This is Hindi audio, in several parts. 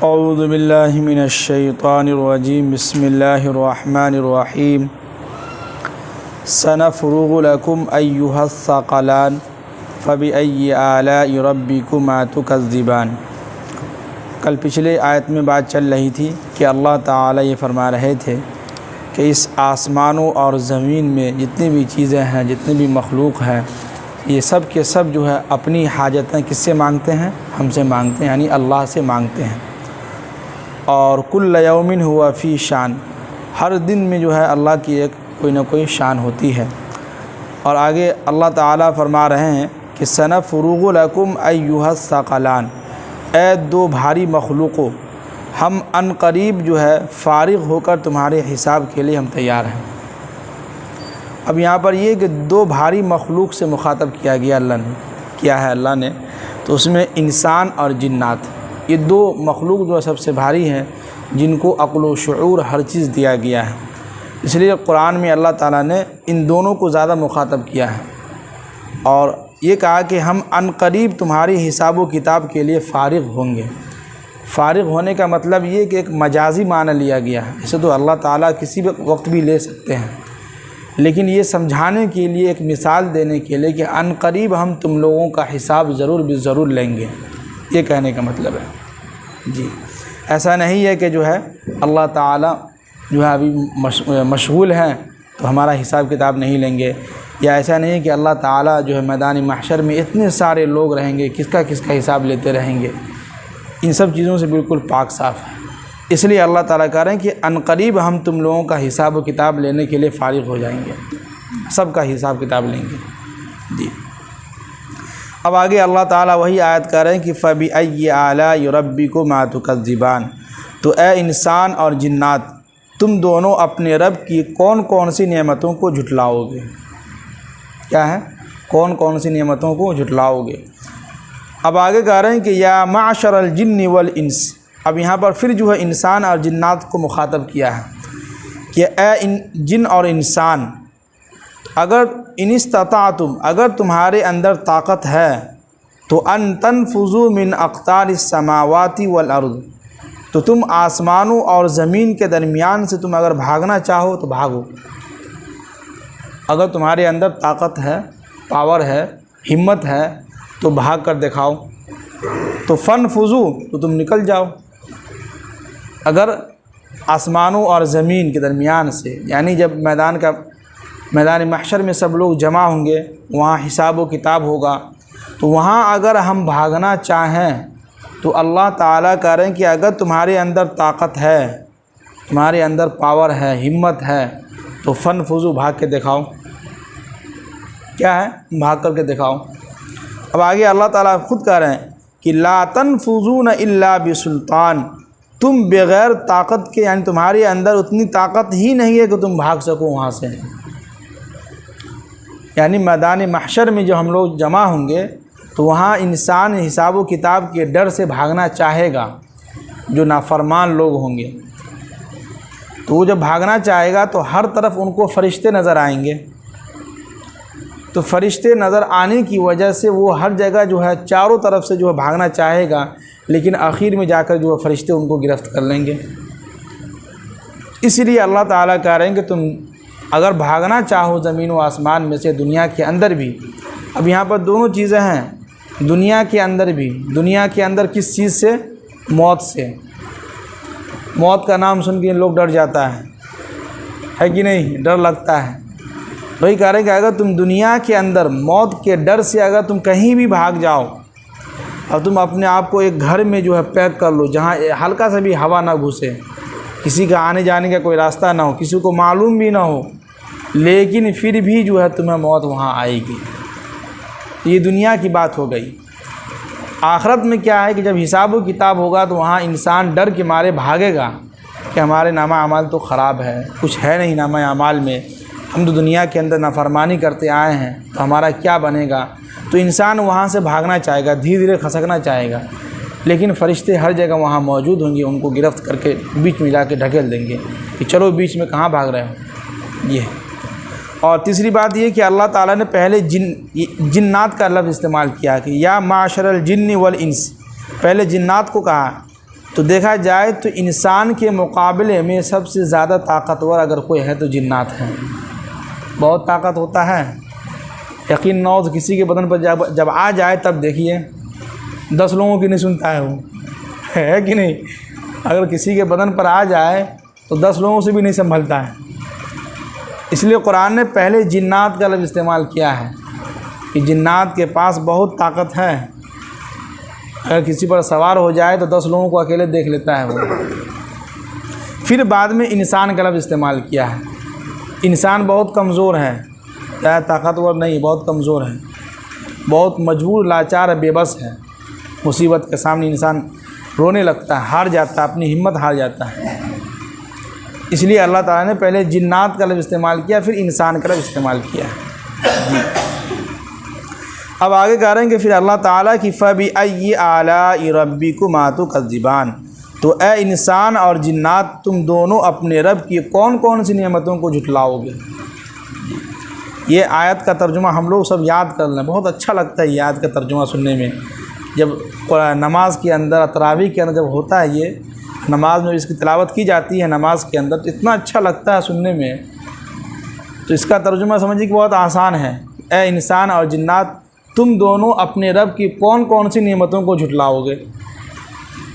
औज़ु बिल्लाहि मिनश्शैतानिर्रजीम बिस्मिल्लाहिर्रहमानिर्रहीम सनफ़्रुग़ु लकुम अय्युहस्सक़लान फ़बिअय्यि आलाइ रब्बिकुमा तुकज़्ज़िबान। कल पिछले आयत में बात चल रही थी कि अल्लाह ताला ये फरमा रहे थे कि इस आसमानों और ज़मीन में जितनी भी चीज़ें हैं, जितनी भी मखलूक़ हैं, ये सब के सब जो है अपनी हाजतें किससे मांगते हैं? हमसे मांगते हैं, यानी अल्लाह से मांगते हैं। और कुल्ल यौमिन हुआ फ़ी शान, हर दिन में जो है अल्लाह की एक कोई ना कोई शान होती है। और आगे अल्लाह ताला फरमा रहे हैं कि सनफ़्रुग़ु लकुम अय्युहस्सक़लान, ए दो भारी मखलूक़ों, हम अनक़रीब जो है फ़ारिग़ होकर तुम्हारे हिसाब के लिए हम तैयार हैं। अब यहाँ पर ये कि दो भारी मखलूक़ से मुखातब किया गया, अल्लाह ने तो उसमें इंसान और जिन्नात, ये दो मखलूक़ जो सबसे भारी हैं, जिनको अक़्ल व शऊर हर चीज़ दिया गया है। इसलिए कुरान में अल्लाह ताला ने इन दोनों को ज़्यादा मुखातब किया है और ये कहा कि हम अनक़रीब तुम्हारी हिसाब व किताब के लिए फ़ारिग़ होंगे। फ़ारिग़ होने का मतलब ये कि एक मजाजी माना लिया गया है। इसे तो अल्लाह ताला किसी भी वक्त भी ले सकते हैं, लेकिन ये समझाने के लिए, एक मिसाल देने के लिए कि अनक़रीब हम तुम लोगों का हिसाब ज़रूर लेंगे, ये कहने का मतलब है जी। ऐसा नहीं है कि जो है अल्लाह ताला जो है अभी मशगूल हैं तो हमारा हिसाब किताब नहीं लेंगे, या ऐसा नहीं है कि अल्लाह ताला जो है मैदान महशर में इतने सारे लोग रहेंगे, किसका हिसाब लेते रहेंगे। इन सब चीज़ों से बिल्कुल पाक साफ़ है। इसलिए अल्लाह ताला कह रहे हैं कि अनक़रीब हम तुम लोगों का हिसाब व किताब लेने के लिए फ़ारिग़ हो जाएंगे, सबका हिसाब किताब लेंगे जी। अब आगे अल्लाह ताला वही आयत कह रहे हैं कि फ़बिअय्यि आलाइ रब्बिकुमा तुकज़्ज़िबान, तो ए इंसान और जिन्नात, तुम दोनों अपने रब की कौन कौन सी नेमतों को झुटलाओगे। क्या है? कौन कौन सी नेमतों को झुटलाओगे। अब आगे कह रहे हैं कि या माशरल जिन्नि वल इंस, अब यहाँ पर फिर जो है इंसान और जिन्नात को मुखातब किया है कि ए जिन और इंसान, अगर इनिस्तताअतुम, अगर तुम्हारे अंदर ताकत है तो अन तनफुज़ू मिन अक़तारिस समावाति वल अर्द, तो तुम आसमानों और ज़मीन के दरमियान से तुम अगर भागना चाहो तो भागो। अगर तुम्हारे अंदर ताकत है, पावर है, हिम्मत है तो भाग कर दिखाओ। तो फनफुज़ू, तो तुम निकल जाओ। अगर आसमानों और ज़मीन के दरमियान से, यानी जब मैदान महशर में सब लोग जमा होंगे, वहाँ हिसाब व किताब होगा, तो वहाँ अगर हम भागना चाहें तो अल्लाह ताला कह रहे हैं कि अगर तुम्हारे अंदर ताकत है, तुम्हारे अंदर पावर है, हिम्मत है, तो फनफुज़ू, भाग के दिखाओ। क्या है? भाग करके दिखाओ। अब आगे अल्लाह ताला ख़ुद कह रहे हैं कि ला तनफुज़ून इल्ला बिसुल्तान, तुम बग़ैर ताकत के, यानी तुम्हारे अंदर उतनी ताकत ही नहीं है कि तुम भाग सको वहाँ से। यानी मैदान महशर में जो हम लोग जमा होंगे तो वहाँ इंसान हिसाब व किताब के डर से भागना चाहेगा, जो नाफरमान लोग होंगे। तो वो जब भागना चाहेगा तो हर तरफ उनको फ़रिश्ते नज़र आएंगे। तो फ़रिश्ते नज़र आने की वजह से वो हर जगह जो है चारों तरफ से जो है भागना चाहेगा, लेकिन आखिर में जाकर जो है फ़रिश्ते उनको गिरफ़्त कर लेंगे। इसलिए अल्लाह ताला कह रहे हैं कि तुम अगर भागना चाहो ज़मीन व आसमान में से, दुनिया के अंदर भी। अब यहाँ पर दोनों चीज़ें हैं, दुनिया के अंदर भी। दुनिया के अंदर किस चीज़ से? मौत से। मौत का नाम सुन के लोग डर जाता है कि नहीं? डर लगता है। वही कह रहे हैं कि अगर तुम दुनिया के अंदर मौत के डर से अगर तुम कहीं भी भाग जाओ और तुम अपने आप को एक घर में जो है पैक कर लो, जहाँ हल्का सा भी हवा ना घुसे, किसी का आने जाने का कोई रास्ता ना हो, किसी को मालूम भी ना हो, लेकिन फिर भी जो है तुम्हें मौत वहाँ आएगी। ये दुनिया की बात हो गई। आखिरत में क्या है कि जब हिसाब व किताब होगा तो वहाँ इंसान डर के मारे भागेगा कि हमारे नामा अमाल तो ख़राब है, कुछ है नहीं नामा अमाल में, हम तो दुनिया के अंदर नाफरमानी करते आए हैं, तो हमारा क्या बनेगा। तो इंसान वहाँ से भागना चाहेगा, धीरे धीरे खसकना चाहेगा, लेकिन फ़रिश्ते हर जगह वहाँ मौजूद होंगे, उनको गिरफ़्त करके बीच में जाके ढकेल देंगे कि चलो बीच में कहाँ भाग रहे हो। ये और तीसरी बात ये कि अल्लाह ताला ने पहले जिन्नात का लफ्ज़ इस्तेमाल किया कि या माशरल जिन्नि वल इंस, पहले जिन्नात को कहा तो देखा जाए तो इंसान के मुकाबले में सबसे ज़्यादा ताकतवर अगर कोई है तो जिन्नात हैं। बहुत ताकत होता है, यकीन नौज किसी के बदन पर जब आ जाए तब देखिए 10 लोगों की नहीं सुनता है वो, है कि नहीं। अगर किसी के बदन पर आ जाए तो 10 लोगों से भी नहीं संभलता है। इसलिए कुरान ने पहले जिन्नात का लफ्ज़ इस्तेमाल किया है कि जिन्नात के पास बहुत ताकत है, अगर किसी पर सवार हो जाए तो 10 लोगों को अकेले देख लेता है वो। फिर बाद में इंसान का लफ्ज़ इस्तेमाल किया है। इंसान बहुत कमज़ोर है, क्या ताकतवर नहीं, बहुत कमज़ोर है, बहुत मजबूर, लाचार, बेबस है। मुसीबत के सामने इंसान रोने लगता है, हार जाता है, अपनी हिम्मत हार जाता है। इसलिए अल्लाह ताला ने पहले जिन्नात का लफ्ज़ इस्तेमाल किया, फिर इंसान का लफ्ज़ इस्तेमाल किया। अब आगे कह रहे हैं कि फिर अल्लाह ताला की फ़बिअय्यि आलाइ रब्बिकुमा तुकज़्ज़िबान, तो ए इंसान और जिन्नात तुम दोनों अपने रब की कौन कौन सी नेमतों को झुटलाओगे। ये आयत का तर्जुमा हम लोग सब याद कर लें, बहुत अच्छा लगता है ये आयत का तर्जुमा सुनने में। जब नमाज के अंदर, तरावी के अंदर जब होता है ये नमाज में इसकी तिलावत की जाती है नमाज के अंदर, तो इतना अच्छा लगता है सुनने में। तो इसका तर्जुमा समझिए कि बहुत आसान है। ए इंसान और जिन्नात तुम दोनों अपने रब की कौन कौन सी नेमतों को झुटलाओगे।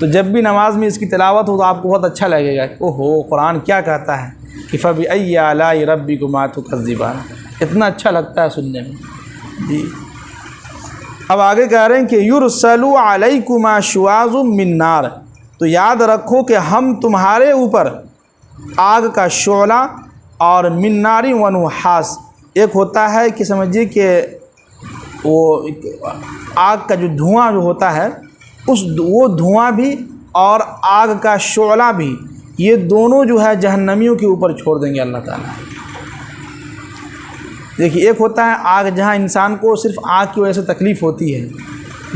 तो जब भी नमाज में इसकी तिलावत हो तो आपको बहुत अच्छा लगेगा, ओहो कुरान क्या कहता है कि फ़बिअय्यि आलाइ रब्बिकुमा तुकज़्ज़िबान। इतना अच्छा लगता है सुनने में जी। अब आगे कह रहे हैं कि युरसलु अलैकुमा शुआज़ुम मिन नार, तो याद रखो कि हम तुम्हारे ऊपर आग का शोला और मिन नारी व नुहास, एक होता है कि समझिए कि वो आग का जो धुआं जो होता है वो धुआं भी और आग का शोला भी, ये दोनों जो है जहन्नमियों के ऊपर छोड़ देंगे अल्लाह ताला। देखिए एक होता है आग, जहाँ इंसान को सिर्फ आग की वजह से तकलीफ़ होती है,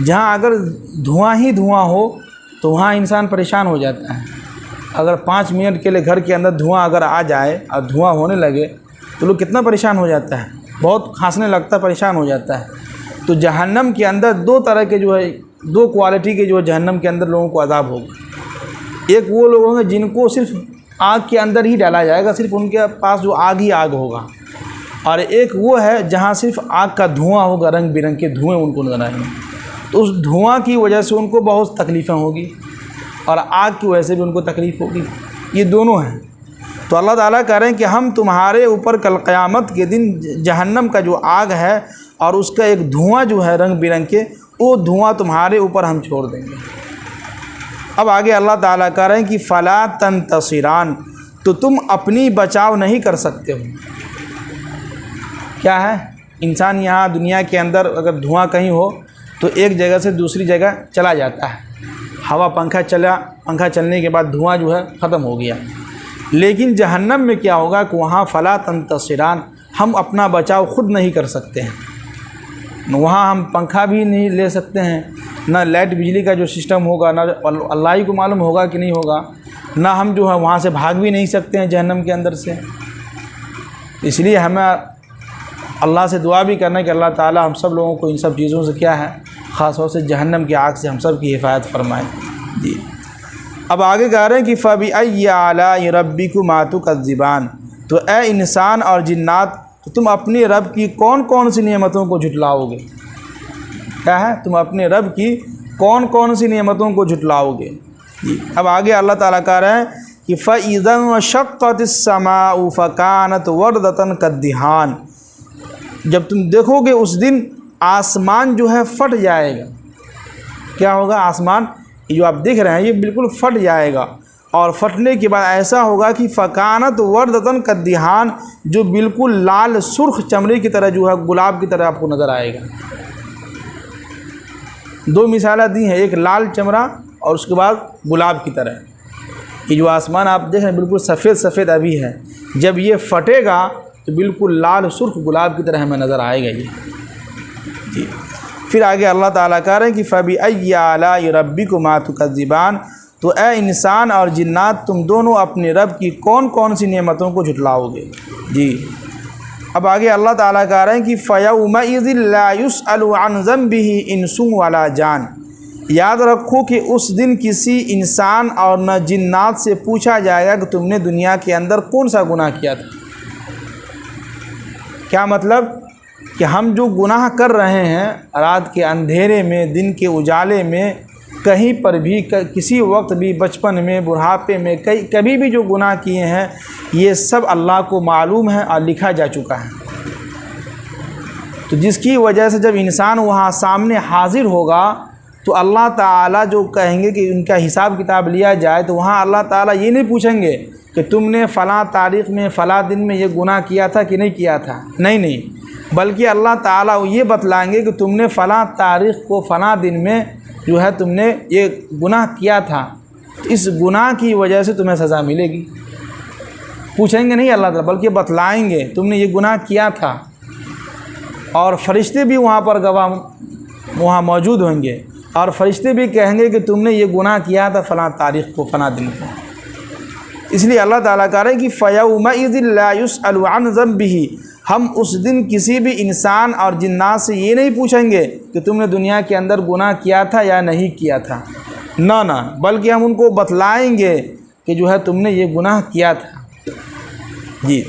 जहाँ अगर धुआं ही धुआं हो तो वहाँ इंसान परेशान हो जाता है। अगर 5 मिनट के लिए घर के अंदर धुआं अगर आ जाए और धुआं होने लगे तो लोग कितना परेशान हो जाता है, बहुत खांसने लगता है, परेशान हो जाता है। तो जहन्नम के अंदर 2 तरह के जो है, 2 क्वालिटी के जो है जहन्नम के अंदर लोगों को अज़ाब होगा। एक वो लोग होंगे जिनको सिर्फ आग के अंदर ही डाला जाएगा, सिर्फ उनके पास जो आग ही आग होगा, और एक वो है जहाँ सिर्फ आग का धुआं होगा, रंग बिरंग के धुएँ उनको नजर आएंगे। तो उस धुआं की वजह से उनको बहुत तकलीफ़ें होगी और आग की वजह से भी उनको तकलीफ़ होगी, ये दोनों हैं। तो अल्लाह ताला कह रहे हैं कि हम तुम्हारे ऊपर कल क़यामत के दिन जहन्नम का जो आग है और उसका एक धुआं जो है रंग बिरंग के, वो धुआं तुम्हारे ऊपर हम छोड़ देंगे। अब आगे अल्लाह ताला कह रहे हैं कि फ़ला तंतसिरान, तो तुम अपनी बचाव नहीं कर सकते हो। क्या है, इंसान यहाँ दुनिया के अंदर अगर धुआं कहीं हो तो एक जगह से दूसरी जगह चला जाता है, हवा पंखा चला, पंखा चलने के बाद धुआं जो है ख़त्म हो गया। लेकिन जहन्नम में क्या होगा कि वहाँ फ़ला तंतसिरान, हम अपना बचाव खुद नहीं कर सकते हैं। वहाँ हम पंखा भी नहीं ले सकते हैं, ना लाइट बिजली का जो सिस्टम होगा, ना अल्लाह ही को मालूम होगा कि नहीं होगा, ना हम जो है वहाँ से भाग भी नहीं सकते हैं जहन्नम के अंदर से। इसलिए हमें अल्लाह से दुआ भी करना है कि अल्लाह ताला हम सब लोगों को इन सब चीज़ों से क्या है, ख़ास तौर से जहन्नम की आग से हम सब की हिफायत फरमाए जी। अब आगे कह रहे हैं कि फ़बिअय्यि आलाइ रब्बिकुमा तुकज़्ज़िबान, तो ए इंसान और जिन्नात, तो तुम अपने रब की कौन कौन सी नेमतों को झुटलाओगे। क्या है, तुम अपने रब की कौन कौन सी नेमतों को झुटलाओगे जी। अब आगे अल्लाह ताला कह रहे हैं कि फ़इज़ा शक़्क़तिस समाउ फ़कानत वर्दतन कद्दिहान, जब तुम देखोगे उस दिन आसमान जो है फट जाएगा। क्या होगा, आसमान ये जो आप देख रहे हैं ये बिल्कुल फट जाएगा, और फटने के बाद ऐसा होगा कि फ़कानत वर्दतन कद्दिहान, जो बिल्कुल लाल सुर्ख चमड़े की तरह जो है, गुलाब की तरह आपको नज़र आएगा। 2 मिसालें दी हैं, एक लाल चमड़ा और उसके बाद गुलाब की तरह। ये जो आसमान आप देख रहे हैं बिल्कुल सफ़ेद सफ़ेद अभी है, जब ये फटेगा तो बिल्कुल लाल सुर्ख गुलाब की तरह हमें नज़र आएगा ये जी। फिर आगे अल्लाह ताला कह रहे हैं कि फ़बिअय्यि आलाइ रब्बिकुमा तुकज़्ज़िबान, तो ए इंसान और जिन्नात तुम दोनों अपने रब की कौन कौन सी नेमतों को झुटलाओगे जी। अब आगे अल्लाह ताला कह रहे हैं कि फ़यौमइज़िन ला युसअलु अन ज़ंबिही इंसुन वला जान, याद रखो कि उस दिन किसी इंसान और न जिन्नात से पूछा जाएगा कि तुमने दुनिया के अंदर कौन सा गुनाह किया था। क्या मतलब कि हम जो गुनाह कर रहे हैं रात के अंधेरे में, दिन के उजाले में, कहीं पर भी किसी वक्त भी, बचपन में, बुढ़ापे में, कभी भी जो गुनाह किए हैं, ये सब अल्लाह को मालूम है और लिखा जा चुका है। तो जिसकी वजह से जब इंसान वहाँ सामने हाजिर होगा तो अल्लाह ताला जो कहेंगे कि उनका हिसाब किताब लिया जाए, तो वहाँ अल्लाह ताला ये नहीं पूछेंगे कि तुमने फ़लाँ तारीख़ में फ़लाँ दिन में ये गुनाह किया था कि नहीं किया था। नहीं, बल्कि अल्लाह ताला ये बतलाएंगे कि तुमने फ़लाँ तारीख़ को फ़लाँ दिन में जो है तुमने ये गुनाह किया था, तो इस गुनाह की वजह से तुम्हें सज़ा मिलेगी। पूछेंगे नहीं अल्लाह ताला, बल्कि बतलाएंगे तुमने ये गुनाह किया था। और फ़रिश्ते भी वहाँ पर गवाह वहाँ मौजूद होंगे और फ़रिश्ते भी कहेंगे कि तुमने ये गुनाह किया था फ़लाँ तारीख़ को, फ़लाँ दिन को। इसलिए अल्लाह ताला कह रहे हैं कि फ़यौमइज़िन ला युसअलु अन ज़ंबिही, हम उस दिन किसी भी इंसान और जिन्नात से ये नहीं पूछेंगे कि तुमने दुनिया के अंदर गुनाह किया था या नहीं किया था, ना, बल्कि हम उनको बतलाएंगे कि जो है तुमने ये गुनाह किया था। जी,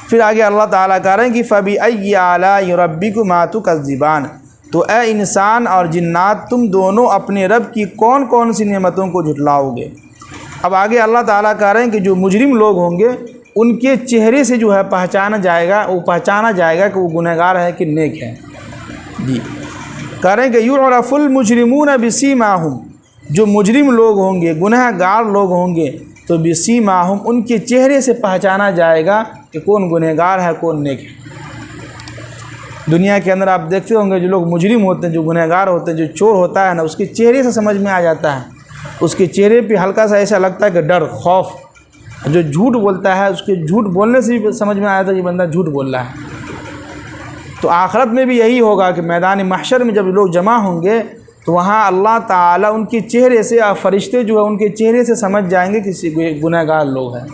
फिर आगे अल्लाह ताला कह रहे हैं कि फ़बिअय्यि आलाइ रब्बिकुमा तुकज़्ज़िबान, तो ए इंसान और जिन्नात तुम दोनों अपने रब की कौन कौन सी नेमतों को झुटलाओगे। अब आगे अल्लाह ताला कह रहे हैं कि जो मुजरिम लोग होंगे उनके चेहरे से जो है पहचाना जाएगा कि वो गुनहगार है कि नेक है। जी, कह रहे हैं कि युरफ़ुल मुजरिमून बिसीमाहुम, जो मुजरिम लोग होंगे, गुनहगार लोग होंगे, तो बिसीमाहुम उनके चेहरे से पहचाना जाएगा कि कौन गुनहगार है, कौन नेक है। दुनिया के अंदर आप देखते होंगे जो लोग मुजरिम होते हैं, जो गुनहगार होते हैं, जो चोर होता है ना, उसके चेहरे से समझ में आ जाता है। उसके चेहरे पे हल्का सा ऐसा लगता है कि डर, खौफ। जो झूठ बोलता है उसके झूठ बोलने से भी समझ में आया था कि बंदा झूठ बोल रहा है। तो आखिरत में भी यही होगा कि मैदान महशर में जब लोग जमा होंगे तो वहाँ अल्लाह ताला उनके चेहरे से और फरिश्ते जो है उनके चेहरे से समझ जाएंगे किसी गुनहगार लोग हैं।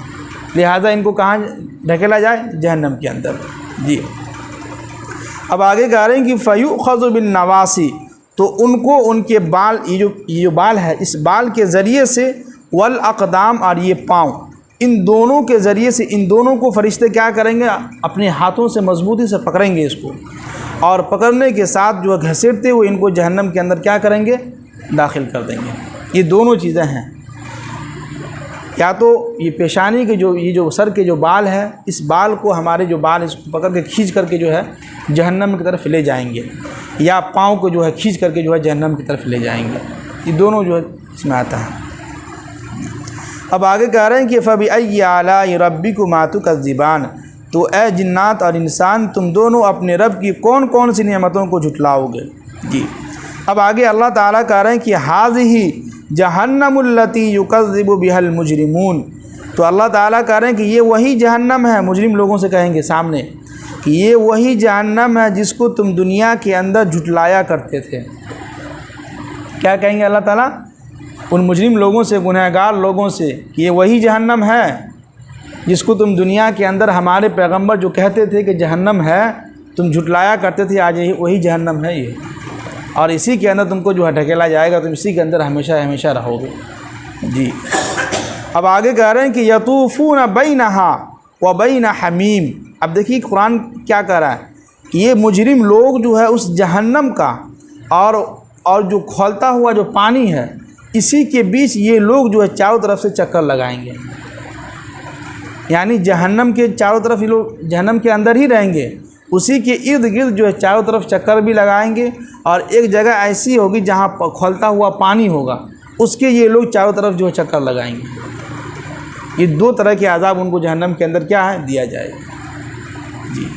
लिहाजा इनको कहाँ ढकेला जाए? जहन्नम के अंदर। जी, अब आगे कह रहे हैं कि फ़युख़ज़ु बिन नवासी, तो उनको उनके बाल, ये जो बाल है, इस बाल के ज़रिए से, वल अक़दाम, और ये पाँव, इन दोनों के ज़रिए से इन दोनों को फरिश्ते क्या करेंगे? अपने हाथों से मजबूती से पकड़ेंगे इसको, और पकड़ने के साथ जो घसीटते हुए इनको जहन्नम के अंदर क्या करेंगे? दाखिल कर देंगे। ये दोनों चीज़ें हैं, या तो ये पेशानी के ये जो सर के जो बाल है, इस बाल को, हमारे जो बाल, इसको पकड़ के खींच करके जो है जहन्नम की तरफ ले जाएंगे, या पाँव को जो है खींच करके जो है जहन्नम की तरफ ले जाएंगे। ये दोनों जो है इसमें आता है। अब आगे कह रहे हैं कि फ़बिअय्यि आलाइ रब्बिकुमा तुकज़्ज़िबान, तो ए जिन्नात और इंसान तुम दोनों अपने रब की कौन कौन सी नेमतों को झुटलाओगे। जी, अब आगे अल्लाह ताला कह रहे हैं कि हाज़िही जहन्नमुल्लती युकज़्ज़िबु बिहल मुजरिमून, तो अल्लाह ताला कह रहे हैं कि ये वही जहन्नम है। मुजरिम लोगों से कहेंगे सामने कि ये वही जहन्नम है जिसको तुम दुनिया के अंदर झुटलाया करते थे। क्या कहेंगे अल्लाह ताला उन मुजरिम लोगों से, गुनहगार लोगों से, कि ये वही जहन्नम है जिसको तुम दुनिया के अंदर, हमारे पैगंबर जो कहते थे कि जहन्नम है, तुम झुटलाया करते थे, आज यही वही जहन्नम है ये, और इसी के अंदर तुमको जो है ढकेला जाएगा, तुम इसी के अंदर हमेशा हमेशा रहोगे। जी, अब आगे कह रहे हैं कि यतूफ़ून बैनहा व बैन हमीम। अब देखिए कुरान क्या कह रहा है कि ये मुजरिम लोग जो है उस जहन्नम का और जो खौलता हुआ जो पानी है, इसी के बीच ये लोग जो है चारों तरफ से चक्कर लगाएंगे। यानी जहन्नम के चारों तरफ ये लोग जहन्नम के अंदर ही रहेंगे, उसी के इर्द गिर्द जो है चारों तरफ चक्कर भी लगाएंगे, और एक जगह ऐसी होगी जहाँ खौलता हुआ पानी होगा, उसके ये लोग चारों तरफ जो है चक्कर लगाएंगे। ये दो तरह के आज़ाब उनको जहन्नम के अंदर क्या है? दिया जाएगा। जी,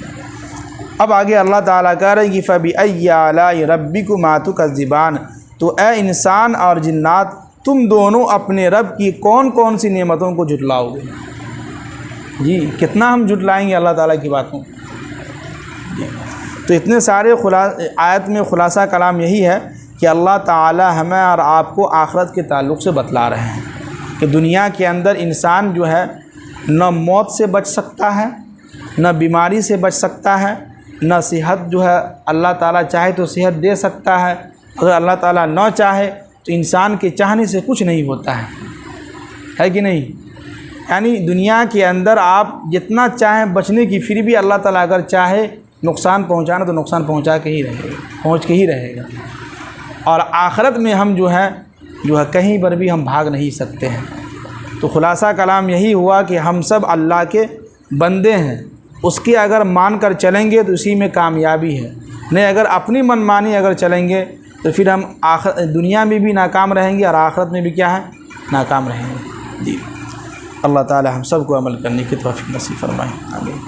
अब आगे अल्लाह ताला कह रहे हैं कि फ़बिअय्यि आलाइ रब्बिकुमा तुकज़्ज़िबान, तो ए इंसान और जिन्नात तुम दोनों अपने रब की कौन कौन सी नेमतों को झुटलाओगे। जी, कितना हम झुटलाएंगे अल्लाह ताला की बातों। जी, तो इतने सारे आयत में ख़ुलासा कलाम यही है कि अल्लाह ताला हमें और आपको आखिरत के ताल्लुक़ से बतला रहे हैं कि दुनिया के अंदर इंसान जो है न मौत से बच सकता है, न बीमारी से बच सकता है, न सेहत जो है अल्लाह ताला चाहे तो सेहत दे सकता है, अगर अल्लाह ताला न चाहे तो इंसान के चाहने से कुछ नहीं होता है कि नहीं। यानी दुनिया के अंदर आप जितना चाहें बचने की, फिर भी अल्लाह ताला अगर चाहे नुकसान पहुंचाना तो नुकसान पहुंच के ही रहेगा। और आखिरत में हम जो है कहीं पर भी हम भाग नहीं सकते हैं। तो खुलासा कलाम यही हुआ कि हम सब अल्लाह के बंदे हैं, उसके अगर मान कर चलेंगे तो उसी में कामयाबी है। नहीं, अगर अपनी मनमानी अगर चलेंगे तो फिर हम दुनिया में भी नाकाम रहेंगे और आखिरत में भी क्या है, नाकाम रहेंगे। जी, अल्लाह ताला हम सब को अमल करने की तौफीक नसीब फरमाए। आमीन।